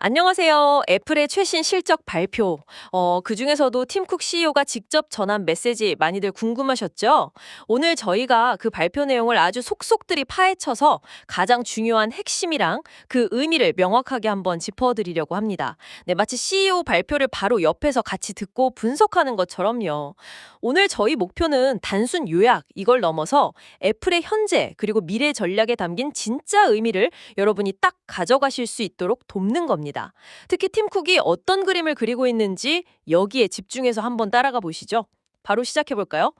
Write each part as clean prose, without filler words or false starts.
안녕하세요. 애플의 최신 실적 발표. 그중에서도 팀쿡 CEO가 직접 전한 메시지 많이들 궁금하셨죠? 오늘 저희가 그 발표 내용을 아주 속속들이 파헤쳐서 가장 중요한 핵심이랑 그 의미를 명확하게 한번 짚어드리려고 합니다. 네, 마치 CEO 발표를 바로 옆에서 같이 듣고 분석하는 것처럼요. 오늘 저희 목표는 단순 요약, 이걸 넘어서 애플의 현재 그리고 미래 전략에 담긴 진짜 의미를 여러분이 딱 가져가실 수 있도록 돕는 겁니다. 특히 팀 쿡이 어떤 그림을 그리고 있는지 여기에 집중해서 한번 따라가 보시죠. 바로 시작해 볼까요?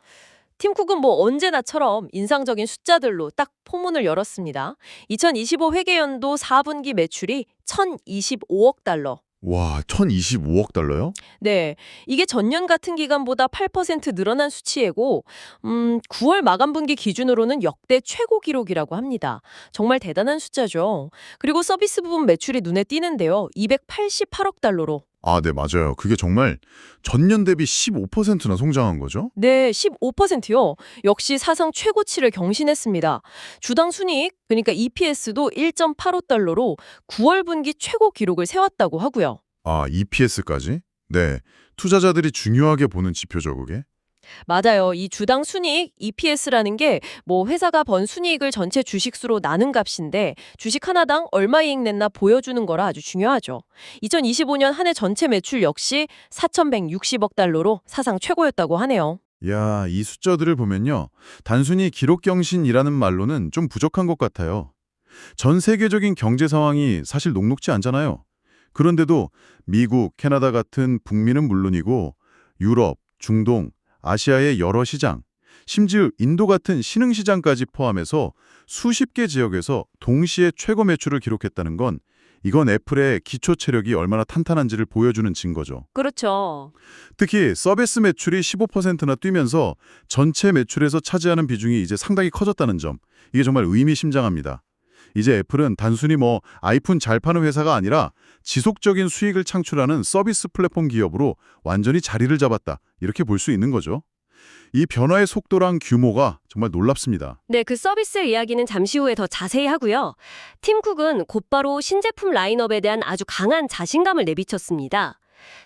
팀 쿡은 뭐 언제나처럼 인상적인 숫자들로 딱 포문을 열었습니다. 2025 회계연도 4분기 매출이 1,025억 달러. 와, 1,025억 달러요? 네, 이게 전년 같은 기간보다 8% 늘어난 수치이고 9월 마감 분기 기준으로는 역대 최고 기록이라고 합니다. 정말 대단한 숫자죠. 그리고 서비스 부분 매출이 눈에 띄는데요. 288억 달러로. 아, 네, 맞아요. 그게 정말 전년 대비 15%나 성장한 거죠? 네, 15%요. 역시 사상 최고치를 경신했습니다. 주당 순이익, 그러니까 EPS도 1.85달러로 9월 분기 최고 기록을 세웠다고 하고요. 아, EPS까지? 네, 투자자들이 중요하게 보는 지표죠, 그게? 맞아요. 이 주당 순이익 EPS라는 게 뭐 회사가 번 순이익을 전체 주식수로 나눈 값인데 주식 하나당 얼마 이익 냈나 보여주는 거라 아주 중요하죠. 2025년 한 해 전체 매출 역시 4,160억 달러로 사상 최고였다고 하네요. 야, 이 숫자들을 보면요. 단순히 기록 경신이라는 말로는 좀 부족한 것 같아요. 전 세계적인 경제 상황이 사실 녹록지 않잖아요. 그런데도 미국, 캐나다 같은 북미는 물론이고 유럽, 중동, 아시아의 여러 시장, 심지어 인도 같은 신흥 시장까지 포함해서 수십 개 지역에서 동시에 최고 매출을 기록했다는 건 이건 애플의 기초 체력이 얼마나 탄탄한지를 보여주는 증거죠. 그렇죠. 특히 서비스 매출이 15%나 뛰면서 전체 매출에서 차지하는 비중이 이제 상당히 커졌다는 점, 이게 정말 의미심장합니다. 이제 애플은 단순히 뭐 아이폰 잘 파는 회사가 아니라 지속적인 수익을 창출하는 서비스 플랫폼 기업으로 완전히 자리를 잡았다. 이렇게 볼 수 있는 거죠. 이 변화의 속도랑 규모가 정말 놀랍습니다. 네, 그 서비스 이야기는 잠시 후에 더 자세히 하고요. 팀 쿡은 곧바로 신제품 라인업에 대한 아주 강한 자신감을 내비쳤습니다.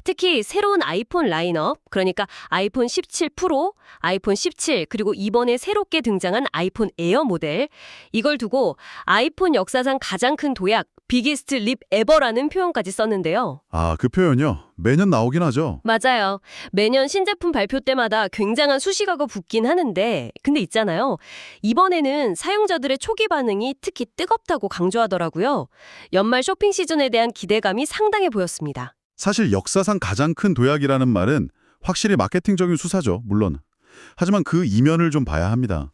특히 새로운 아이폰 라인업, 그러니까 아이폰 17 프로, 아이폰 17, 그리고 이번에 새롭게 등장한 아이폰 에어 모델, 이걸 두고 아이폰 역사상 가장 큰 도약, 비기스트 립 에버라는 표현까지 썼는데요. 아, 그 표현요. 매년 나오긴 하죠. 맞아요. 매년 신제품 발표 때마다 굉장한 수식어가 붙긴 하는데, 근데 있잖아요. 이번에는 사용자들의 초기 반응이 특히 뜨겁다고 강조하더라고요. 연말 쇼핑 시즌에 대한 기대감이 상당해 보였습니다. 사실 역사상 가장 큰 도약이라는 말은 확실히 마케팅적인 수사죠, 물론. 하지만 그 이면을 좀 봐야 합니다.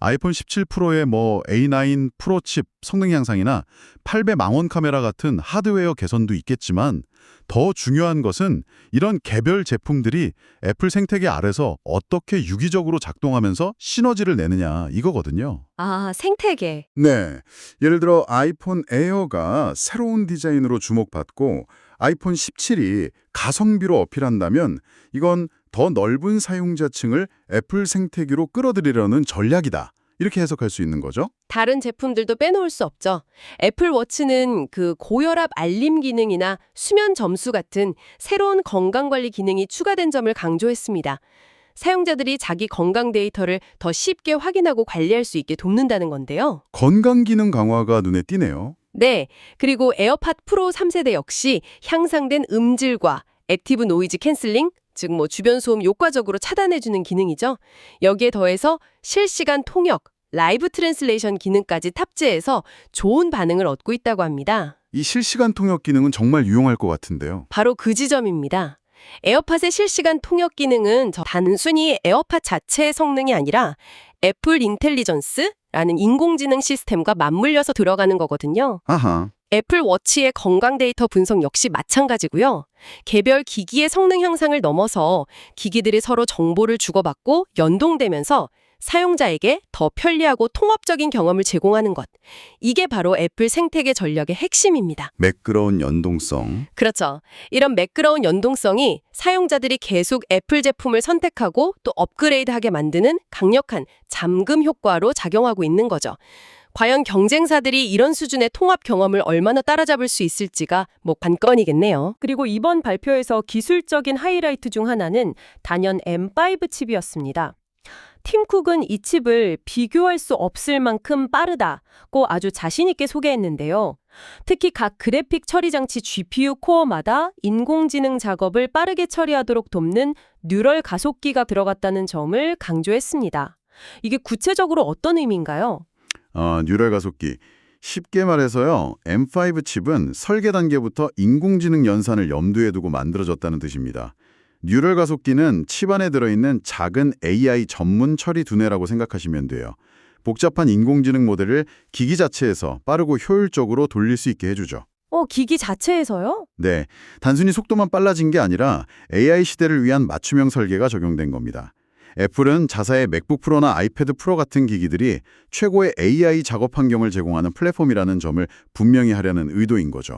아이폰 17 프로의 뭐 A9 프로 칩 성능 향상이나 8배 망원 카메라 같은 하드웨어 개선도 있겠지만 더 중요한 것은 이런 개별 제품들이 애플 생태계 아래서 어떻게 유기적으로 작동하면서 시너지를 내느냐 이거거든요. 아, 생태계. 네. 예를 들어 아이폰 에어가 새로운 디자인으로 주목받고 아이폰 17이 가성비로 어필한다면 이건 더 넓은 사용자층을 애플 생태계로 끌어들이려는 전략이다. 이렇게 해석할 수 있는 거죠. 다른 제품들도 빼놓을 수 없죠. 애플워치는 그 고혈압 알림 기능이나 수면 점수 같은 새로운 건강관리 기능이 추가된 점을 강조했습니다. 사용자들이 자기 건강 데이터를 더 쉽게 확인하고 관리할 수 있게 돕는다는 건데요. 건강 기능 강화가 눈에 띄네요. 네, 그리고 에어팟 프로 3세대 역시 향상된 음질과 액티브 노이즈 캔슬링, 즉 뭐 주변 소음 효과적으로 차단해주는 기능이죠. 여기에 더해서 실시간 통역, 라이브 트랜슬레이션 기능까지 탑재해서 좋은 반응을 얻고 있다고 합니다. 이 실시간 통역 기능은 정말 유용할 것 같은데요. 바로 그 지점입니다. 에어팟의 실시간 통역 기능은 단순히 에어팟 자체의 성능이 아니라 애플 인텔리전스라는 인공지능 시스템과 맞물려서 들어가는 거거든요. 아하. 애플 워치의 건강 데이터 분석 역시 마찬가지고요. 개별 기기의 성능 향상을 넘어서 기기들이 서로 정보를 주고받고 연동되면서 사용자에게 더 편리하고 통합적인 경험을 제공하는 것. 이게 바로 애플 생태계 전략의 핵심입니다. 매끄러운 연동성. 그렇죠. 이런 매끄러운 연동성이 사용자들이 계속 애플 제품을 선택하고 또 업그레이드하게 만드는 강력한 잠금 효과로 작용하고 있는 거죠. 과연 경쟁사들이 이런 수준의 통합 경험을 얼마나 따라잡을 수 있을지가 관건이겠네요. 그리고 이번 발표에서 기술적인 하이라이트 중 하나는 단연 M5 칩이었습니다. 팀 쿡은 이 칩을 비교할 수 없을 만큼 빠르다고 아주 자신 있게 소개했는데요. 특히 각 그래픽 처리 장치 GPU 코어마다 인공지능 작업을 빠르게 처리하도록 돕는 뉴럴 가속기가 들어갔다는 점을 강조했습니다. 이게 구체적으로 어떤 의미인가요? 뉴럴 가속기. 쉽게 말해서요, M5 칩은 설계 단계부터 인공지능 연산을 염두에 두고 만들어졌다는 뜻입니다. 뉴럴 가속기는 칩 안에 들어있는 작은 AI 전문 처리 두뇌라고 생각하시면 돼요. 복잡한 인공지능 모델을 기기 자체에서 빠르고 효율적으로 돌릴 수 있게 해주죠. 기기 자체에서요? 네, 단순히 속도만 빨라진 게 아니라 AI 시대를 위한 맞춤형 설계가 적용된 겁니다. 애플은 자사의 맥북 프로나 아이패드 프로 같은 기기들이 최고의 AI 작업 환경을 제공하는 플랫폼이라는 점을 분명히 하려는 의도인 거죠.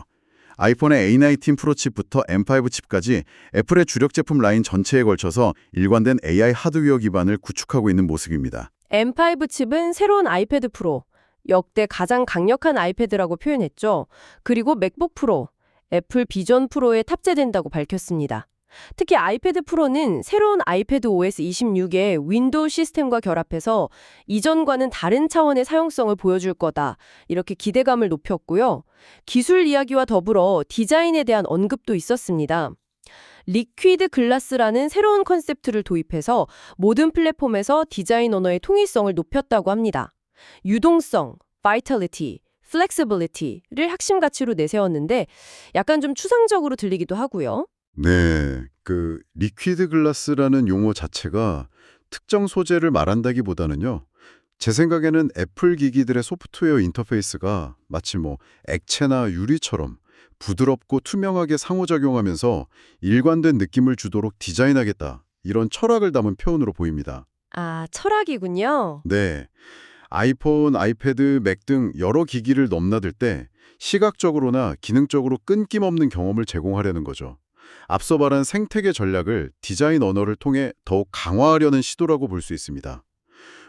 아이폰의 A19 프로 칩부터 M5 칩까지 애플의 주력 제품 라인 전체에 걸쳐서 일관된 AI 하드웨어 기반을 구축하고 있는 모습입니다. M5 칩은 새로운 아이패드 프로, 역대 가장 강력한 아이패드라고 표현했죠. 그리고 맥북 프로, 애플 비전 프로에 탑재된다고 밝혔습니다. 특히 아이패드 프로는 새로운 아이패드 OS 26의 윈도우 시스템과 결합해서 이전과는 다른 차원의 사용성을 보여줄 거다. 이렇게 기대감을 높였고요. 기술 이야기와 더불어 디자인에 대한 언급도 있었습니다. 리퀴드 글라스라는 새로운 컨셉트를 도입해서 모든 플랫폼에서 디자인 언어의 통일성을 높였다고 합니다. 유동성, vitality, flexibility를 핵심 가치로 내세웠는데 약간 좀 추상적으로 들리기도 하고요. 네, 리퀴드 글라스라는 용어 자체가 특정 소재를 말한다기보다는요. 제 생각에는 애플 기기들의 소프트웨어 인터페이스가 마치 액체나 유리처럼 부드럽고 투명하게 상호작용하면서 일관된 느낌을 주도록 디자인하겠다. 이런 철학을 담은 표현으로 보입니다. 아, 철학이군요. 네, 아이폰, 아이패드, 맥 등 여러 기기를 넘나들 때 시각적으로나 기능적으로 끊김없는 경험을 제공하려는 거죠. 앞서 말한 생태계 전략을 디자인 언어를 통해 더욱 강화하려는 시도라고 볼 수 있습니다.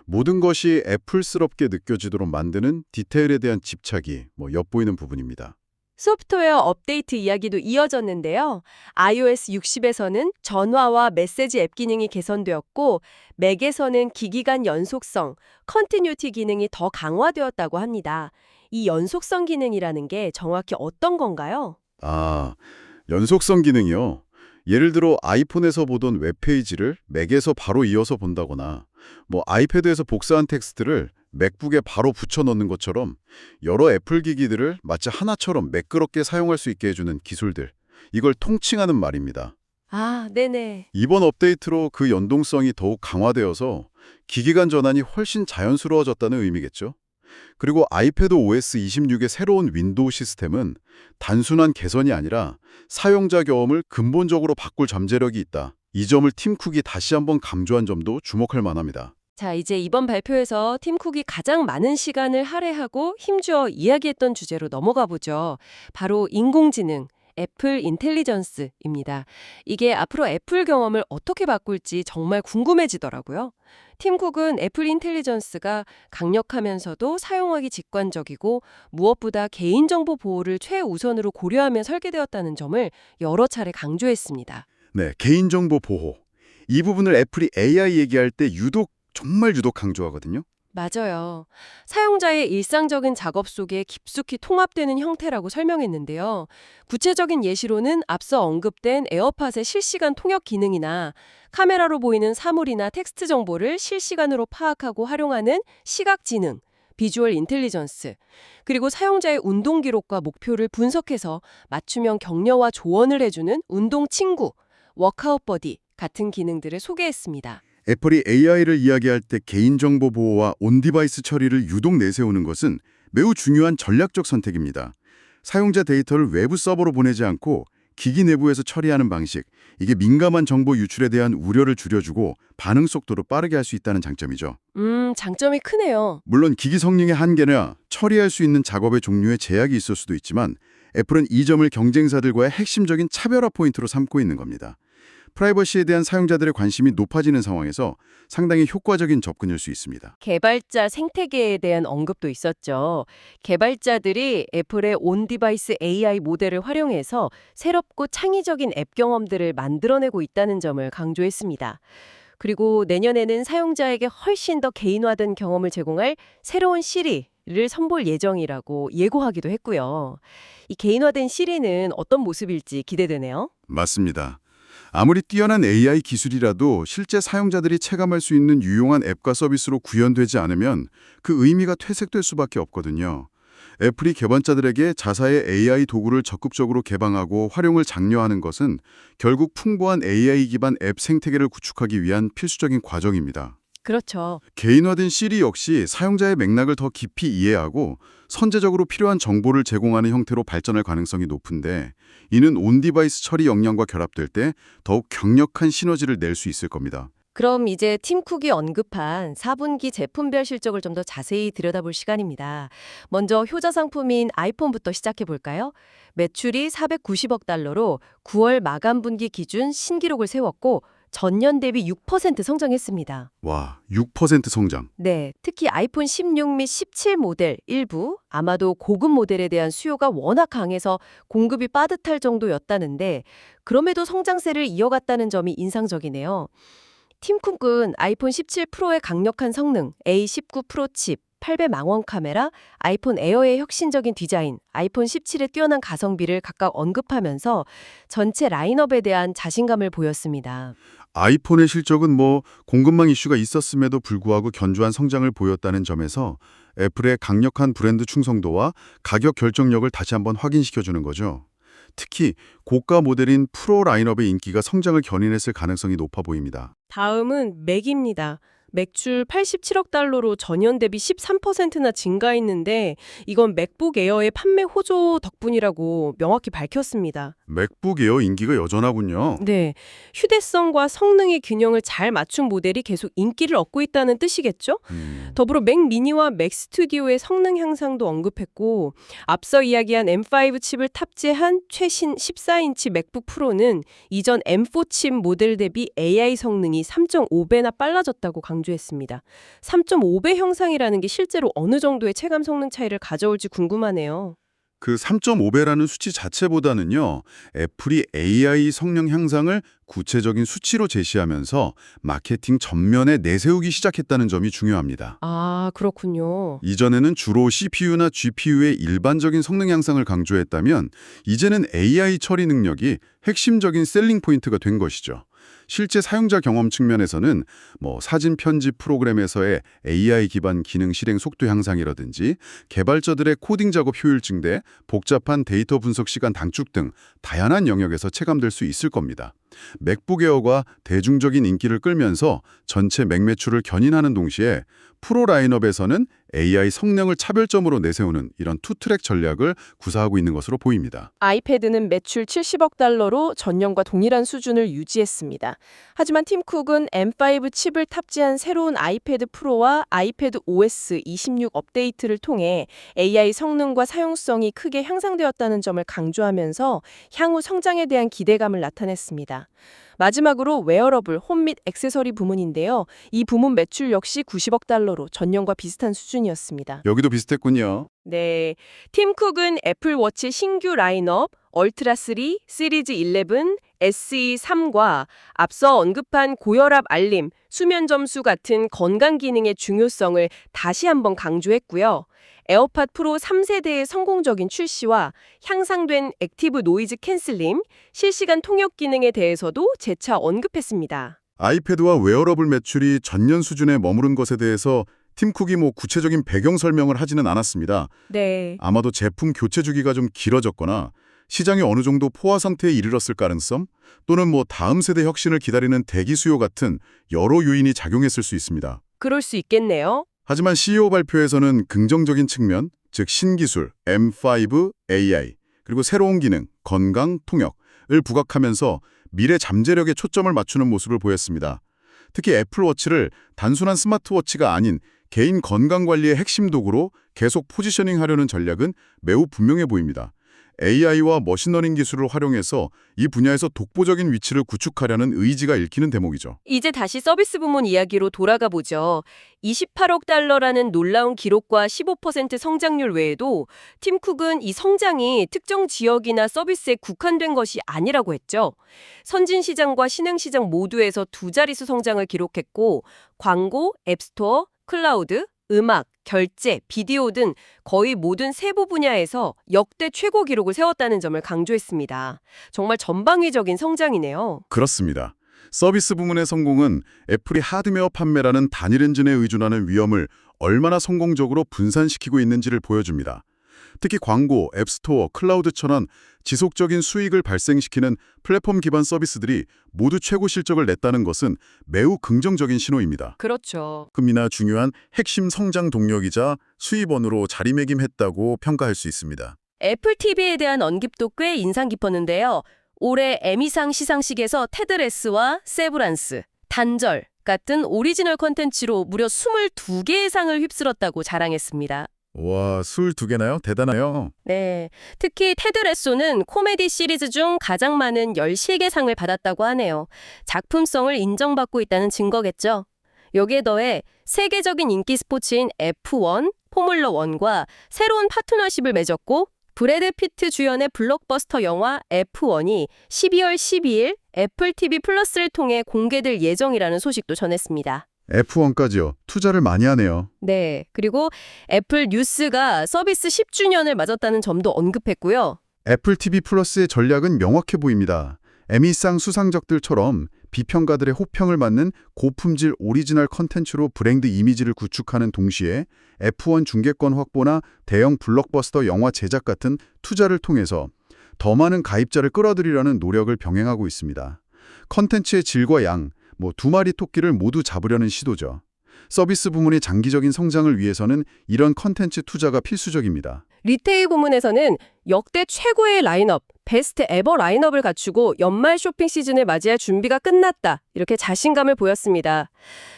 모든 것이 애플스럽게 느껴지도록 만드는 디테일에 대한 집착이 엿보이는 부분입니다. 소프트웨어 업데이트 이야기도 이어졌는데요. iOS 60에서는 전화와 메시지 앱 기능이 개선되었고 맥에서는 기기 간 연속성, 컨티뉴티 기능이 더 강화되었다고 합니다. 이 연속성 기능이라는 게 정확히 어떤 건가요? 연속성 기능이요. 예를 들어 아이폰에서 보던 웹페이지를 맥에서 바로 이어서 본다거나 아이패드에서 복사한 텍스트를 맥북에 바로 붙여넣는 것처럼 여러 애플 기기들을 마치 하나처럼 매끄럽게 사용할 수 있게 해주는 기술들. 이걸 통칭하는 말입니다. 아, 네네. 이번 업데이트로 그 연동성이 더욱 강화되어서 기기 간 전환이 훨씬 자연스러워졌다는 의미겠죠. 그리고 아이패드 OS 26의 새로운 윈도우 시스템은 단순한 개선이 아니라 사용자 경험을 근본적으로 바꿀 잠재력이 있다. 이 점을 팀 쿡이 다시 한번 강조한 점도 주목할 만합니다. 자, 이제 이번 발표에서 팀 쿡이 가장 많은 시간을 할애하고 힘주어 이야기했던 주제로 넘어가 보죠. 바로 인공지능, 애플 인텔리전스입니다. 이게 앞으로 애플 경험을 어떻게 바꿀지 정말 궁금해지더라고요. 팀 쿡은 애플 인텔리전스가 강력하면서도 사용하기 직관적이고 무엇보다 개인정보 보호를 최우선으로 고려하며 설계되었다는 점을 여러 차례 강조했습니다. 네, 개인정보 보호. 이 부분을 애플이 AI 얘기할 때 정말 유독 강조하거든요. 맞아요. 사용자의 일상적인 작업 속에 깊숙이 통합되는 형태라고 설명했는데요. 구체적인 예시로는 앞서 언급된 에어팟의 실시간 통역 기능이나 카메라로 보이는 사물이나 텍스트 정보를 실시간으로 파악하고 활용하는 시각지능, 비주얼 인텔리전스, 그리고 사용자의 운동 기록과 목표를 분석해서 맞춤형 격려와 조언을 해주는 운동 친구, 워크아웃 버디 같은 기능들을 소개했습니다. 애플이 AI를 이야기할 때 개인정보 보호와 온디바이스 처리를 유독 내세우는 것은 매우 중요한 전략적 선택입니다. 사용자 데이터를 외부 서버로 보내지 않고 기기 내부에서 처리하는 방식, 이게 민감한 정보 유출에 대한 우려를 줄여주고 반응 속도를 빠르게 할 수 있다는 장점이죠. 장점이 크네요. 물론 기기 성능의 한계나 처리할 수 있는 작업의 종류에 제약이 있을 수도 있지만 애플은 이 점을 경쟁사들과의 핵심적인 차별화 포인트로 삼고 있는 겁니다. 프라이버시에 대한 사용자들의 관심이 높아지는 상황에서 상당히 효과적인 접근일 수 있습니다. 개발자 생태계에 대한 언급도 있었죠. 개발자들이 애플의 온-디바이스 AI 모델을 활용해서 새롭고 창의적인 앱 경험들을 만들어내고 있다는 점을 강조했습니다. 그리고 내년에는 사용자에게 훨씬 더 개인화된 경험을 제공할 새로운 시리를 선보일 예정이라고 예고하기도 했고요. 이 개인화된 시리는 어떤 모습일지 기대되네요. 맞습니다. 아무리 뛰어난 AI 기술이라도 실제 사용자들이 체감할 수 있는 유용한 앱과 서비스로 구현되지 않으면 그 의미가 퇴색될 수밖에 없거든요. 애플이 개발자들에게 자사의 AI 도구를 적극적으로 개방하고 활용을 장려하는 것은 결국 풍부한 AI 기반 앱 생태계를 구축하기 위한 필수적인 과정입니다. 그렇죠. 개인화된 시리 역시 사용자의 맥락을 더 깊이 이해하고 선제적으로 필요한 정보를 제공하는 형태로 발전할 가능성이 높은데 이는 온디바이스 처리 역량과 결합될 때 더욱 강력한 시너지를 낼 수 있을 겁니다. 그럼 이제 팀 쿡이 언급한 4분기 제품별 실적을 좀 더 자세히 들여다볼 시간입니다. 먼저 효자 상품인 아이폰부터 시작해 볼까요? 매출이 490억 달러로 9월 마감 분기 기준 신기록을 세웠고 전년 대비 6% 성장했습니다. 와, 6% 성장. 네, 특히 아이폰 16 및 17 모델 일부, 아마도 고급 모델에 대한 수요가 워낙 강해서 공급이 빠듯할 정도였다는데 그럼에도 성장세를 이어갔다는 점이 인상적이네요. 팀쿡은 아이폰 17 프로의 강력한 성능, A19 프로 칩, 8배 망원 카메라, 아이폰 에어의 혁신적인 디자인, 아이폰 17의 뛰어난 가성비를 각각 언급하면서 전체 라인업에 대한 자신감을 보였습니다. 아이폰의 실적은 공급망 이슈가 있었음에도 불구하고 견조한 성장을 보였다는 점에서 애플의 강력한 브랜드 충성도와 가격 결정력을 다시 한번 확인시켜주는 거죠. 특히 고가 모델인 프로 라인업의 인기가 성장을 견인했을 가능성이 높아 보입니다. 다음은 맥입니다. 매출 87억 달러로 전년 대비 13%나 증가했는데 이건 맥북 에어의 판매 호조 덕분이라고 명확히 밝혔습니다. 맥북 에어 인기가 여전하군요. 네, 휴대성과 성능의 균형을 잘 맞춘 모델이 계속 인기를 얻고 있다는 뜻이겠죠? 더불어 맥 미니와 맥 스튜디오의 성능 향상도 언급했고 앞서 이야기한 M5 칩을 탑재한 최신 14인치 맥북 프로는 이전 M4 칩 모델 대비 AI 성능이 3.5배나 빨라졌다고 강조했습니다. 3.5배 형상이라는 게 실제로 어느 정도의 체감 성능 차이를 가져올지 궁금하네요. 그 3.5배라는 수치 자체보다는요, 애플이 AI 성능 향상을 구체적인 수치로 제시하면서 마케팅 전면에 내세우기 시작했다는 점이 중요합니다. 아, 그렇군요. 이전에는 주로 CPU나 GPU의 일반적인 성능 향상을 강조했다면 이제는 AI 처리 능력이 핵심적인 셀링 포인트가 된 것이죠. 실제 사용자 경험 측면에서는 사진 편집 프로그램에서의 AI 기반 기능 실행 속도 향상이라든지 개발자들의 코딩 작업 효율 증대, 복잡한 데이터 분석 시간 단축 등 다양한 영역에서 체감될 수 있을 겁니다. 맥북 에어가 대중적인 인기를 끌면서 전체 맥 매출을 견인하는 동시에 프로 라인업에서는 AI 성능을 차별점으로 내세우는 이런 투트랙 전략을 구사하고 있는 것으로 보입니다. 아이패드는 매출 70억 달러로 전년과 동일한 수준을 유지했습니다. 하지만 팀쿡은 M5 칩을 탑재한 새로운 아이패드 프로와 아이패드 OS 26 업데이트를 통해 AI 성능과 사용성이 크게 향상되었다는 점을 강조하면서 향후 성장에 대한 기대감을 나타냈습니다. 마지막으로 웨어러블, 홈 및 액세서리 부문인데요. 이 부문 매출 역시 90억 달러로 전년과 비슷한 수준이었습니다. 여기도 비슷했군요. 네, 팀쿡은 애플워치 신규 라인업 얼트라 3, 시리즈 11, SE3과 앞서 언급한 고혈압 알림, 수면 점수 같은 건강 기능의 중요성을 다시 한번 강조했고요. 에어팟 프로 3세대의 성공적인 출시와 향상된 액티브 노이즈 캔슬링, 실시간 통역 기능에 대해서도 재차 언급했습니다. 아이패드와 웨어러블 매출이 전년 수준에 머무른 것에 대해서 팀쿡이 구체적인 배경 설명을 하지는 않았습니다. 네. 아마도 제품 교체 주기가 좀 길어졌거나 시장이 어느 정도 포화 상태에 이르렀을 가능성 또는 다음 세대 혁신을 기다리는 대기 수요 같은 여러 요인이 작용했을 수 있습니다. 그럴 수 있겠네요. 하지만 CEO 발표에서는 긍정적인 측면, 즉 신기술, M5 AI, 그리고 새로운 기능, 건강, 통역을 부각하면서 미래 잠재력에 초점을 맞추는 모습을 보였습니다. 특히 애플워치를 단순한 스마트워치가 아닌 개인 건강관리의 핵심 도구로 계속 포지셔닝하려는 전략은 매우 분명해 보입니다. AI와 머신러닝 기술을 활용해서 이 분야에서 독보적인 위치를 구축하려는 의지가 읽히는 대목이죠. 이제 다시 서비스 부문 이야기로 돌아가 보죠. 28억 달러라는 놀라운 기록과 15% 성장률 외에도 팀 쿡은 이 성장이 특정 지역이나 서비스에 국한된 것이 아니라고 했죠. 선진 시장과 신흥 시장 모두에서 두 자릿수 성장을 기록했고 광고, 앱스토어, 클라우드, 음악, 결제, 비디오 등 거의 모든 세부 분야에서 역대 최고 기록을 세웠다는 점을 강조했습니다. 정말 전방위적인 성장이네요. 그렇습니다. 서비스 부문의 성공은 애플이 하드웨어 판매라는 단일 엔진에 의존하는 위험을 얼마나 성공적으로 분산시키고 있는지를 보여줍니다. 특히 광고, 앱스토어, 클라우드처럼 지속적인 수익을 발생시키는 플랫폼 기반 서비스들이 모두 최고 실적을 냈다는 것은 매우 긍정적인 신호입니다. 그렇죠. 금이나 중요한 핵심 성장 동력이자 수입원으로 자리매김했다고 평가할 수 있습니다. 애플 TV에 대한 언급도 꽤 인상 깊었는데요. 올해 에미상 시상식에서 테드레스와 세브란스, 단절 같은 오리지널 콘텐츠로 무려 22개의 상을 휩쓸었다고 자랑했습니다. 와, 22개나요? 대단해요. 네, 특히 테드 레소는 코미디 시리즈 중 가장 많은 13개 상을 받았다고 하네요. 작품성을 인정받고 있다는 증거겠죠. 여기에 더해 세계적인 인기 스포츠인 F1, 포뮬러1과 새로운 파트너십을 맺었고 브래드 피트 주연의 블록버스터 영화 F1이 12월 12일 애플 TV 플러스를 통해 공개될 예정이라는 소식도 전했습니다. F1까지요. 투자를 많이 하네요. 네, 그리고 애플 뉴스가 서비스 10주년을 맞았다는 점도 언급했고요. 애플 TV 플러스의 전략은 명확해 보입니다. 에미상 수상작들처럼 비평가들의 호평을 받는 고품질 오리지널 컨텐츠로 브랜드 이미지를 구축하는 동시에 F1 중계권 확보나 대형 블록버스터 영화 제작 같은 투자를 통해서 더 많은 가입자를 끌어들이려는 노력을 병행하고 있습니다. 컨텐츠의 질과 양, 두 마리 토끼를 모두 잡으려는 시도죠. 서비스 부문의 장기적인 성장을 위해서는 이런 컨텐츠 투자가 필수적입니다. 리테일 부문에서는 역대 최고의 라인업, 베스트 에버 라인업을 갖추고 연말 쇼핑 시즌을 맞이할 준비가 끝났다. 이렇게 자신감을 보였습니다.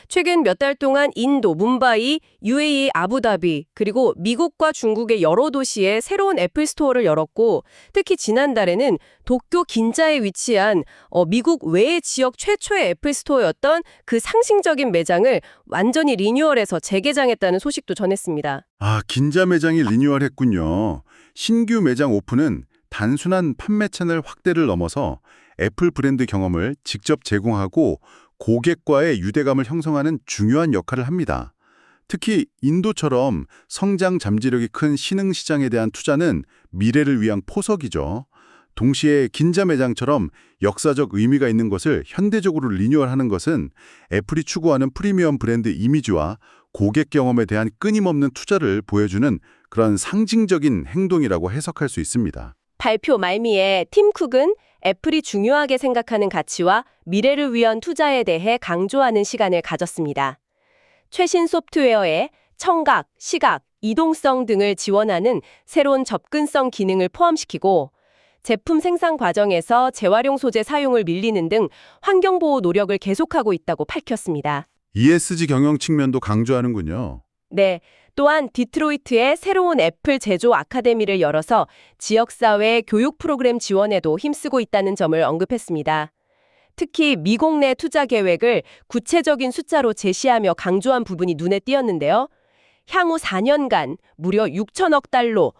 최근 몇 달 동안 인도, 뭄바이, UAE, 아부다비, 그리고 미국과 중국의 여러 도시에 새로운 애플 스토어를 열었고 특히 지난달에는 도쿄 긴자에 위치한 미국 외의 지역 최초의 애플 스토어였던 그 상징적인 매장을 완전히 리뉴얼해서 재개장했다는 소식도 전했습니다. 아, 긴자 매장이 리뉴얼했군요. 신규 매장 오픈은 단순한 판매 채널 확대를 넘어서 애플 브랜드 경험을 직접 제공하고 고객과의 유대감을 형성하는 중요한 역할을 합니다. 특히 인도처럼 성장 잠재력이 큰 신흥 시장에 대한 투자는 미래를 위한 포석이죠. 동시에 긴자 매장처럼 역사적 의미가 있는 것을 현대적으로 리뉴얼하는 것은 애플이 추구하는 프리미엄 브랜드 이미지와 고객 경험에 대한 끊임없는 투자를 보여주는 그런 상징적인 행동이라고 해석할 수 있습니다. 발표 말미에 팀 쿡은 애플이 중요하게 생각하는 가치와 미래를 위한 투자에 대해 강조하는 시간을 가졌습니다. 최신 소프트웨어에 청각, 시각, 이동성 등을 지원하는 새로운 접근성 기능을 포함시키고 제품 생산 과정에서 재활용 소재 사용을 밀리는 등 환경보호 노력을 계속하고 있다고 밝혔습니다. ESG 경영 측면도 강조하는군요. 네, 또한 디트로이트에 새로운 애플 제조 아카데미를 열어서 지역사회 교육 프로그램 지원에도 힘쓰고 있다는 점을 언급했습니다. 특히 미국 내 투자 계획을 구체적인 숫자로 제시하며 강조한 부분이 눈에 띄었는데요. 향후 4년간 무려 6천억 달러.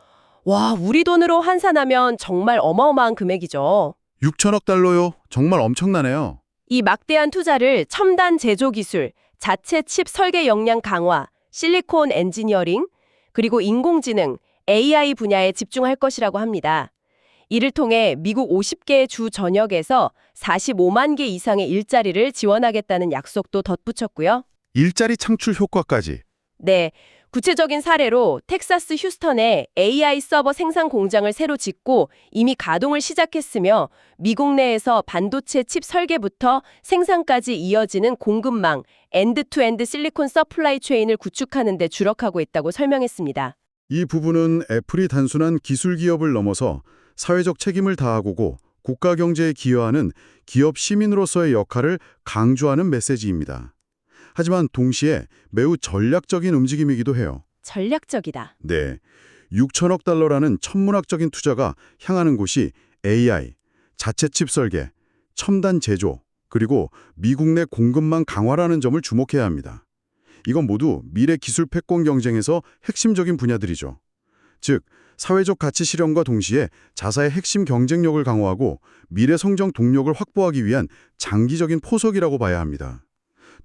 와, 우리 돈으로 환산하면 정말 어마어마한 금액이죠. 6천억 달러요? 정말 엄청나네요. 이 막대한 투자를 첨단 제조 기술, 자체 칩 설계 역량 강화, 실리콘 엔지니어링, 그리고 인공지능, AI 분야에 집중할 것이라고 합니다. 이를 통해 미국 50개의 주 전역에서 45만 개 이상의 일자리를 지원하겠다는 약속도 덧붙였고요. 일자리 창출 효과까지. 네, 구체적인 사례로 텍사스 휴스턴에 AI 서버 생산 공장을 새로 짓고 이미 가동을 시작했으며 미국 내에서 반도체 칩 설계부터 생산까지 이어지는 공급망, 엔드-투-엔드 실리콘 서플라이 체인을 구축하는 데 주력하고 있다고 설명했습니다. 이 부분은 애플이 단순한 기술 기업을 넘어서 사회적 책임을 다하고 국가 경제에 기여하는 기업 시민으로서의 역할을 강조하는 메시지입니다. 하지만 동시에 매우 전략적인 움직임이기도 해요. 전략적이다. 네, 6천억 달러라는 천문학적인 투자가 향하는 곳이 AI, 자체 칩 설계, 첨단 제조, 그리고 미국 내 공급망 강화라는 점을 주목해야 합니다. 이건 모두 미래 기술 패권 경쟁에서 핵심적인 분야들이죠. 즉, 사회적 가치 실현과 동시에 자사의 핵심 경쟁력을 강화하고 미래 성장 동력을 확보하기 위한 장기적인 포석이라고 봐야 합니다.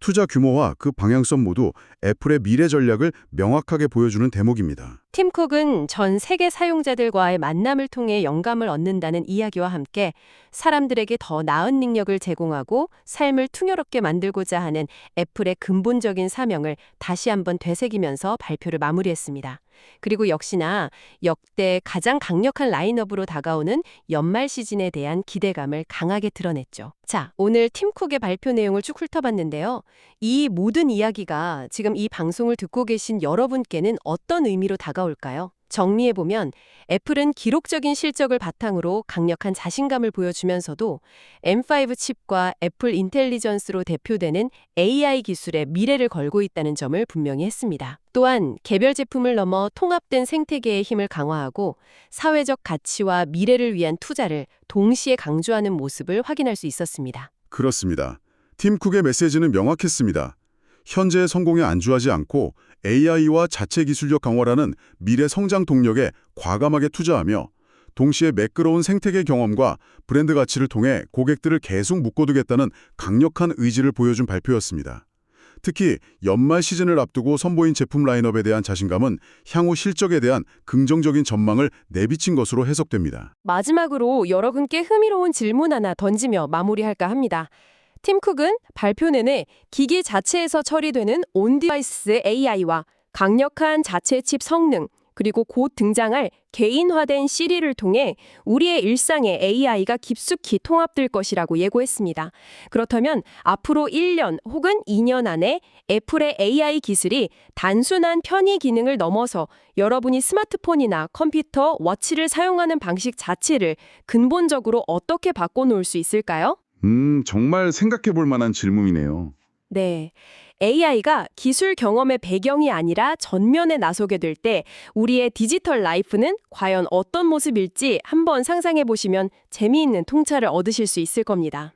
투자 규모와 그 방향성 모두 애플의 미래 전략을 명확하게 보여주는 대목입니다. 팀 쿡은 전 세계 사용자들과의 만남을 통해 영감을 얻는다는 이야기와 함께 사람들에게 더 나은 능력을 제공하고 삶을 풍요롭게 만들고자 하는 애플의 근본적인 사명을 다시 한번 되새기면서 발표를 마무리했습니다. 그리고 역시나 역대 가장 강력한 라인업으로 다가오는 연말 시즌에 대한 기대감을 강하게 드러냈죠. 자, 오늘 팀 쿡의 발표 내용을 쭉 훑어봤는데요. 이 모든 이야기가 지금 이 방송을 듣고 계신 여러분께는 어떤 의미로 다가올까요? 정리해보면 애플은 기록적인 실적을 바탕으로 강력한 자신감을 보여주면서도 M5 칩과 애플 인텔리전스로 대표되는 AI 기술의 미래를 걸고 있다는 점을 분명히 했습니다. 또한 개별 제품을 넘어 통합된 생태계의 힘을 강화하고 사회적 가치와 미래를 위한 투자를 동시에 강조하는 모습을 확인할 수 있었습니다. 그렇습니다. 팀 쿡의 메시지는 명확했습니다. 현재의 성공에 안주하지 않고 AI와 자체 기술력 강화라는 미래 성장 동력에 과감하게 투자하며 동시에 매끄러운 생태계 경험과 브랜드 가치를 통해 고객들을 계속 묶어두겠다는 강력한 의지를 보여준 발표였습니다. 특히 연말 시즌을 앞두고 선보인 제품 라인업에 대한 자신감은 향후 실적에 대한 긍정적인 전망을 내비친 것으로 해석됩니다. 마지막으로 여러분께 흥미로운 질문 하나 던지며 마무리할까 합니다. 팀 쿡은 발표 내내 기기 자체에서 처리되는 온디바이스 AI와 강력한 자체 칩 성능, 그리고 곧 등장할 개인화된 시리를 통해 우리의 일상에 AI가 깊숙이 통합될 것이라고 예고했습니다. 그렇다면 앞으로 1년 혹은 2년 안에 애플의 AI 기술이 단순한 편의 기능을 넘어서 여러분이 스마트폰이나 컴퓨터, 워치를 사용하는 방식 자체를 근본적으로 어떻게 바꿔놓을 수 있을까요? 정말 생각해 볼 만한 질문이네요. 네. AI가 기술 경험의 배경이 아니라 전면에 나서게 될 때 우리의 디지털 라이프는 과연 어떤 모습일지 한번 상상해 보시면 재미있는 통찰을 얻으실 수 있을 겁니다.